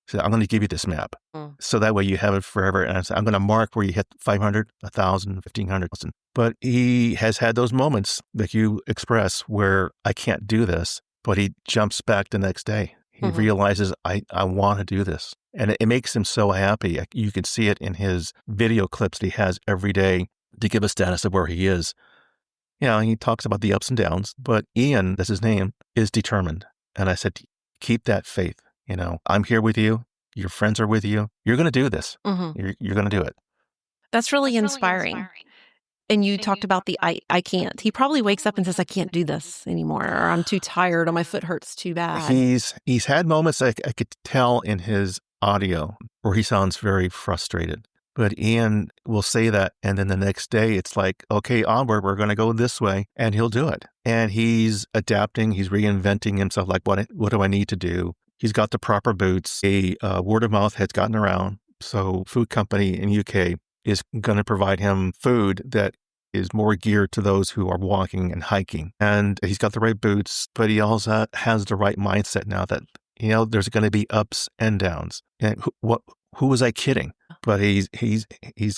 I said, I'm going to give you this map. So that way you have it forever. And I said, I'm going to mark where you hit 500, 1,000, 1,500. But he has had those moments that you express where I can't do this, but he jumps back the next day. He realizes, I want to do this. And it makes him so happy. You can see it in his video clips that he has every day to give a status of where he is. He talks about the ups and downs, but Ian, that's his name, is determined. And I said, keep that faith. I'm here with you. Your friends are with you. You're going to do this. You're going to do it. That's really inspiring. And you talked about the I can't. He probably wakes up and says, I can't do this anymore, or I'm too tired, or my foot hurts too bad. He's had moments I could tell in his audio where he sounds very frustrated. But Ian will say that, and then the next day it's like, okay, onward, we're going to go this way, and he'll do it. And he's adapting, he's reinventing himself, like, what do I need to do? He's got the proper boots. A word of mouth has gotten around. So food company in UK is going to provide him food that is more geared to those who are walking and hiking. And he's got the right boots, but he also has the right mindset now that, there's going to be ups and downs. And who was I kidding? But he's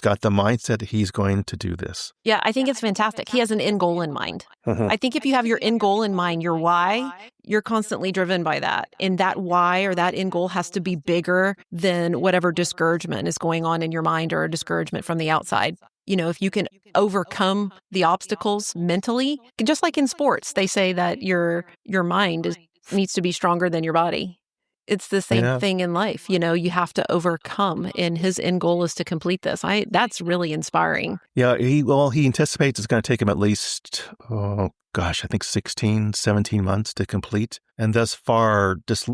got the mindset that he's going to do this. Yeah, I think it's fantastic. He has an end goal in mind. I think if you have your end goal in mind, your why, you're constantly driven by that. And that why or that end goal has to be bigger than whatever discouragement is going on in your mind or discouragement from the outside. If you can overcome the obstacles mentally, just like in sports, they say that your mind needs to be stronger than your body. It's the same thing in life. You have to overcome, and his end goal is to complete this. That's really inspiring. Yeah, he anticipates it's going to take him at least, I think 16, 17 months to complete. And thus far, just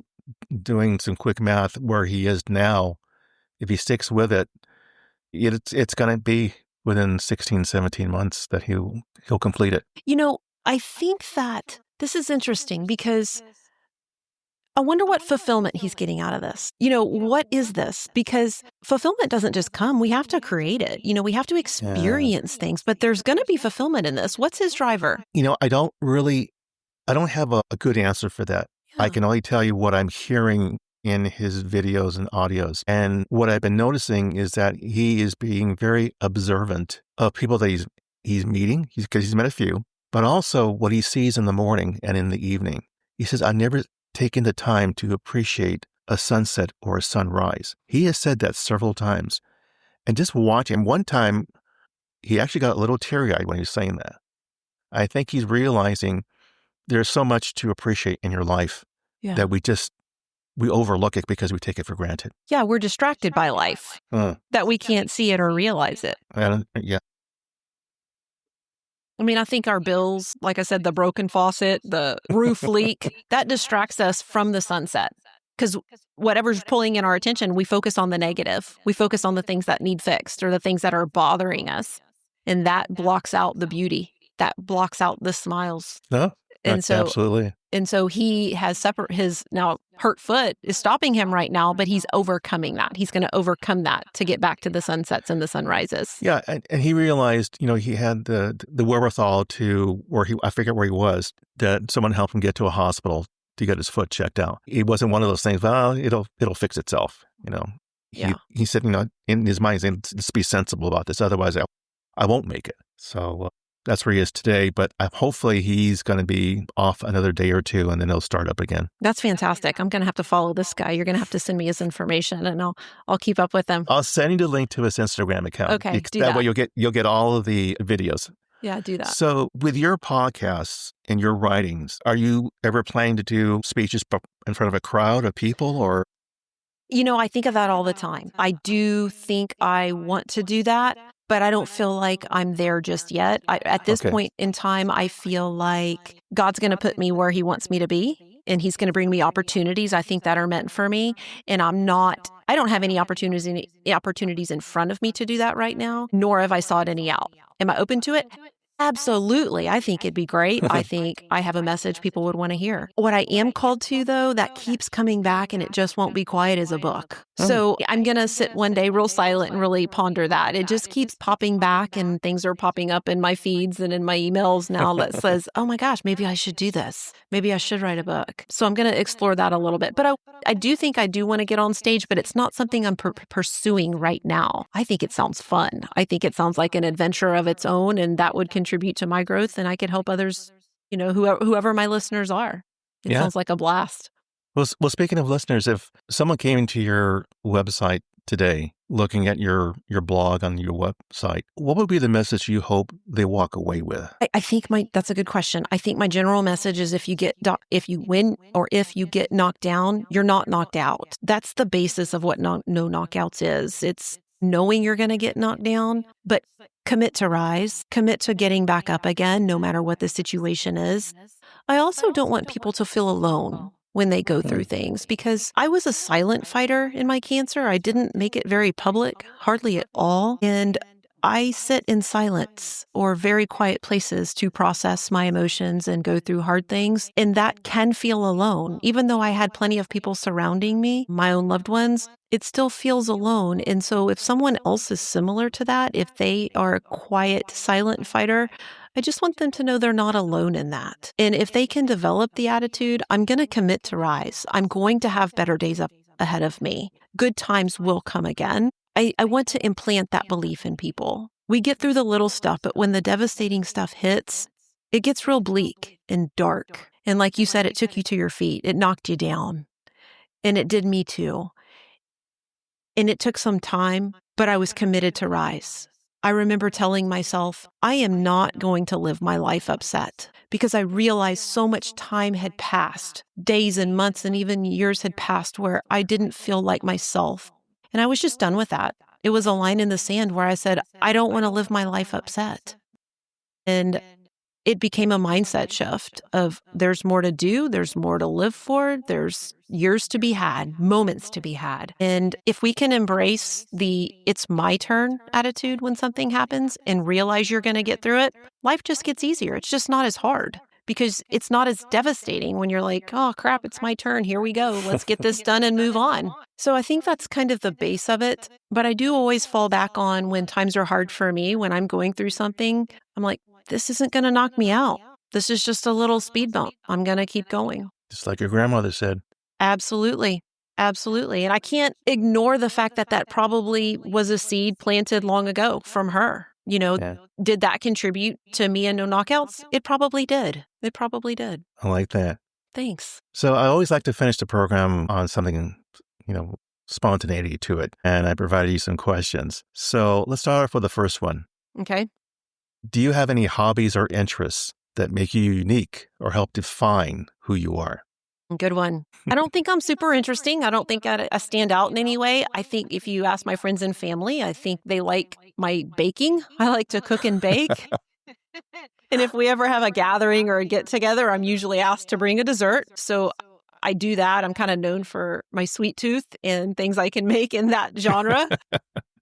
doing some quick math where he is now, if he sticks with it, it's going to be within 16, 17 months that he'll complete it. I think that this is interesting because I wonder what fulfillment he's getting out of this. What is this? Because fulfillment doesn't just come. We have to create it. We have to experience things, but there's going to be fulfillment in this. What's his driver? I don't have a good answer for that. Yeah. I can only tell you what I'm hearing in his videos and audios. And what I've been noticing is that he is being very observant of people that he's meeting, because he's met a few, but also what he sees in the morning and in the evening. He says, taking the time to appreciate a sunset or a sunrise. He has said that several times. And just watching, one time, he actually got a little teary-eyed when he was saying that. I think he's realizing there's so much to appreciate in your life that we overlook it because we take it for granted. Yeah, we're distracted by life that we can't see it or realize it. Yeah. I mean, I think our bills, like I said, the broken faucet, the roof leak, that distracts us from the sunset. Because whatever's pulling in our attention, we focus on the negative. We focus on the things that need fixed or the things that are bothering us. And that blocks out the beauty. That blocks out the smiles. No, absolutely. And so he has his now hurt foot is stopping him right now, but he's overcoming that. He's going to overcome that to get back to the sunsets and the sunrises. Yeah, and he realized, he had the wherewithal to I forget where he was, that someone helped him get to a hospital to get his foot checked out. It wasn't one of those things, well, it'll fix itself, He said, in his mind, let's be sensible about this, otherwise I won't make it. So that's where he is today, but hopefully he's going to be off another day or two, and then he'll start up again. That's fantastic. I'm going to have to follow this guy. You're going to have to send me his information, and I'll keep up with him. I'll send you the link to his Instagram account. Okay, do that way you'll get all of the videos. Yeah, do that. So with your podcasts and your writings, are you ever planning to do speeches in front of a crowd of people, or? I think of that all the time. I do think I want to do that, but I don't feel like I'm there just yet. At this point in time, I feel like God's going to put me where he wants me to be, and he's going to bring me opportunities I think that are meant for me. And I don't have any opportunities in front of me to do that right now, nor have I sought any out. Am I open to it? Absolutely. I think it'd be great. I think I have a message people would want to hear. What I am called to, though, that keeps coming back and it just won't be quiet, is a book. So I'm going to sit one day real silent and really ponder that. It just keeps popping back, and things are popping up in my feeds and in my emails now that says, oh my gosh, maybe I should do this. Maybe I should write a book. So I'm going to explore that a little bit. But I do think I do want to get on stage, but it's not something I'm pursuing right now. I think it sounds fun. I think it sounds like an adventure of its own, and that would contribute to my growth, and I could help others, whoever my listeners are. It sounds like a blast. Well, speaking of listeners, if someone came into your website today, looking at your blog on your website, what would be the message you hope they walk away with? I think that's a good question. I think my general message is if you win or if you get knocked down, you're not knocked out. That's the basis of what no knockouts is. It's knowing you're going to get knocked down, but commit to rise, commit to getting back up again, no matter what the situation is. I also don't want people to feel alone when they go through things, because I was a silent fighter in my cancer. I didn't make it very public, hardly at all. And I sit in silence or very quiet places to process my emotions and go through hard things. And that can feel alone. Even though I had plenty of people surrounding me, my own loved ones, it still feels alone. And so if someone else is similar to that, if they are a quiet, silent fighter, I just want them to know they're not alone in that. And if they can develop the attitude, I'm going to commit to rise. I'm going to have better days up ahead of me. Good times will come again. I want to implant that belief in people. We get through the little stuff, but when the devastating stuff hits, it gets real bleak and dark. And like you said, it took you to your feet. It knocked you down. And it did me too. And it took some time, but I was committed to rise. I remember telling myself, I am not going to live my life upset, because I realized so much time had passed. Days and months and even years had passed where I didn't feel like myself. And I was just done with that. It was a line in the sand where I said, I don't want to live my life upset. And it became a mindset shift of there's more to do, there's more to live for, there's years to be had, moments to be had. And if we can embrace the it's my turn attitude when something happens and realize you're going to get through it, life just gets easier. It's just not as hard, because it's not as devastating when you're like, oh crap, it's my turn. Here we go. Let's get this done and move on. So I think that's kind of the base of it. But I do always fall back on when times are hard for me, when I'm going through something, I'm like, this isn't going to knock me out. This is just a little speed bump. I'm going to keep going. Just like your grandmother said. Absolutely. Absolutely. And I can't ignore the fact that that probably was a seed planted long ago from her. Did that contribute to me and no knockouts? It probably did. It probably did. I like that. Thanks. So I always like to finish the program on something, spontaneity to it. And I provided you some questions. So let's start off with the first one. Okay. Do you have any hobbies or interests that make you unique or help define who you are? Good one. I don't think I'm super interesting. I don't think I stand out in any way. I think if you ask my friends and family, I think they like my baking. I like to cook and bake. And if we ever have a gathering or a get together, I'm usually asked to bring a dessert. So I do that. I'm kind of known for my sweet tooth and things I can make in that genre.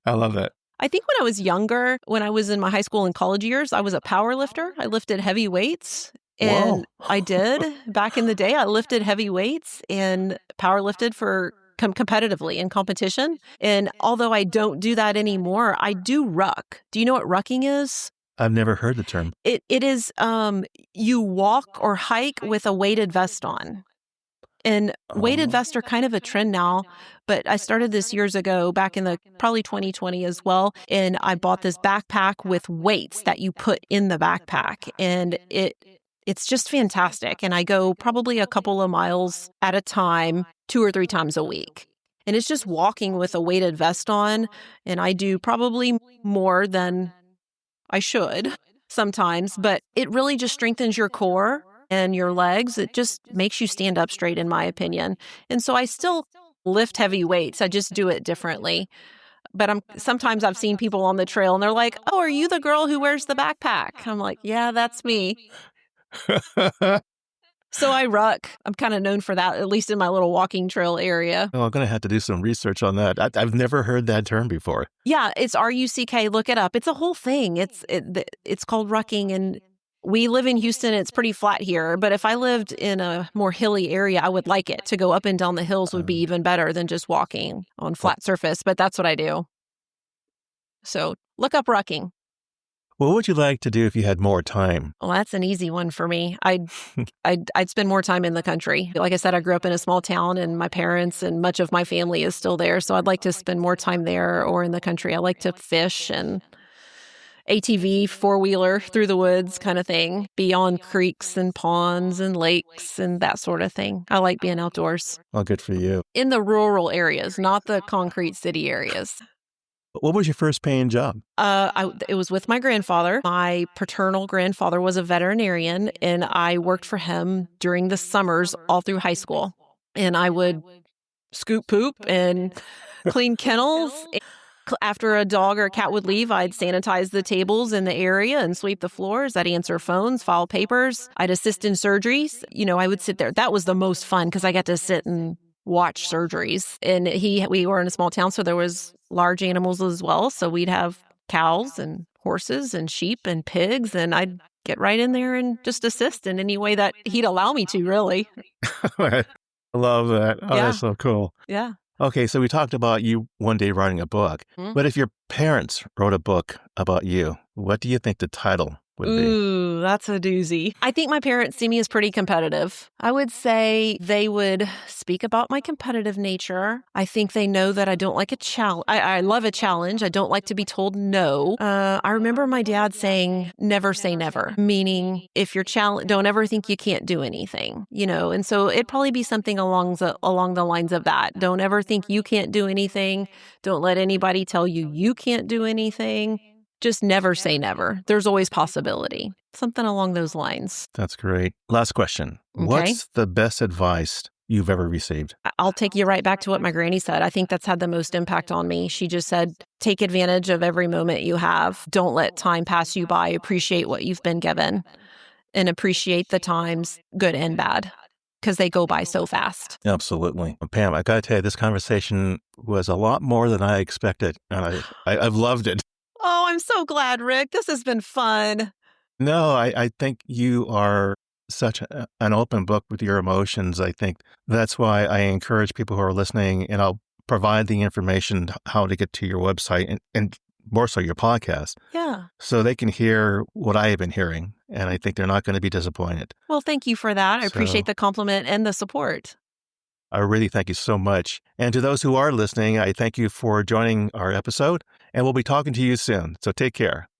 I love that. I think when I was younger, when I was in my high school and college years, I was a power lifter. I lifted heavy weights. And Whoa. I did back in the day. I lifted heavy weights and power lifted for competitively in competition. And although I don't do that anymore, I do ruck. Do you know what rucking is? I've never heard the term. It is you walk or hike with a weighted vest on. And weighted vests are kind of a trend now, but I started this years ago, back in probably 2020 as well. And I bought this backpack with weights that you put in the backpack. And it's just fantastic. And I go probably a couple of miles at a time, 2 or 3 times a week. And it's just walking with a weighted vest on. And I do probably more than I should sometimes, but it really just strengthens your core and your legs. It just makes you stand up straight, in my opinion. And so I still lift heavy weights. I just do it differently. But sometimes I've seen people on the trail and they're like, "Oh, are you the girl who wears the backpack?" I'm like, "Yeah, that's me." So I ruck. I'm kind of known for that, at least in my little walking trail area. Oh, I'm going to have to do some research on that. I've never heard that term before. Yeah, it's RUCK. Look it up. It's a whole thing. It's called rucking, and we live in Houston. It's pretty flat here, but if I lived in a more hilly area, I would like it. To go up and down the hills would be even better than just walking on flat surface, but that's what I do. So look up rucking. What would you like to do if you had more time? Well, that's an easy one for me. I'd spend more time in the country. Like I said, I grew up in a small town and my parents and much of my family is still there. So I'd like to spend more time there or in the country. I like to fish and ATV, 4-wheeler through the woods kind of thing, beyond creeks and ponds and lakes and that sort of thing. I like being outdoors. Well, good for you. In the rural areas, not the concrete city areas. What was your first paying job? It was with my grandfather. My paternal grandfather was a veterinarian, and I worked for him during the summers all through high school. And I would scoop poop and clean kennels. After a dog or a cat would leave, I'd sanitize the tables in the area and sweep the floors. I'd answer phones, file papers. I'd assist in surgeries. I would sit there. That was the most fun because I got to sit and watch surgeries. And we were in a small town, so there was large animals as well. So we'd have cows and horses and sheep and pigs, and I'd get right in there and just assist in any way that he'd allow me to, really. I love that. Oh, Yeah. That's so cool. Yeah. Okay, so we talked about you one day writing a book. But if your parents wrote a book about you, what do you think the title would be? Ooh, that's a doozy. I think my parents see me as pretty competitive. I would say they would speak about my competitive nature. I think they know that I don't like a challenge. I love a challenge. I don't like to be told no. I remember my dad saying, never say never, meaning if you're challenged, don't ever think you can't do anything, and so it'd probably be something along the lines of that. Don't ever think you can't do anything. Don't let anybody tell you can't do anything. Just never say never. There's always possibility. Something along those lines. That's great. Last question. Okay. What's the best advice you've ever received? I'll take you right back to what my granny said. I think that's had the most impact on me. She just said, take advantage of every moment you have. Don't let time pass you by. Appreciate what you've been given and appreciate the times, good and bad, because they go by so fast. Absolutely. Pam, I got to tell you, this conversation was a lot more than I expected, and I've loved it. Oh, I'm so glad, Rick. This has been fun. No, I think you are such an open book with your emotions. I think that's why I encourage people who are listening, and I'll provide the information how to get to your website and more so your podcast. Yeah. So they can hear what I have been hearing, and I think they're not going to be disappointed. Well, thank you for that. I appreciate the compliment and the support. I really thank you so much. And to those who are listening, I thank you for joining our episode, and we'll be talking to you soon. So take care.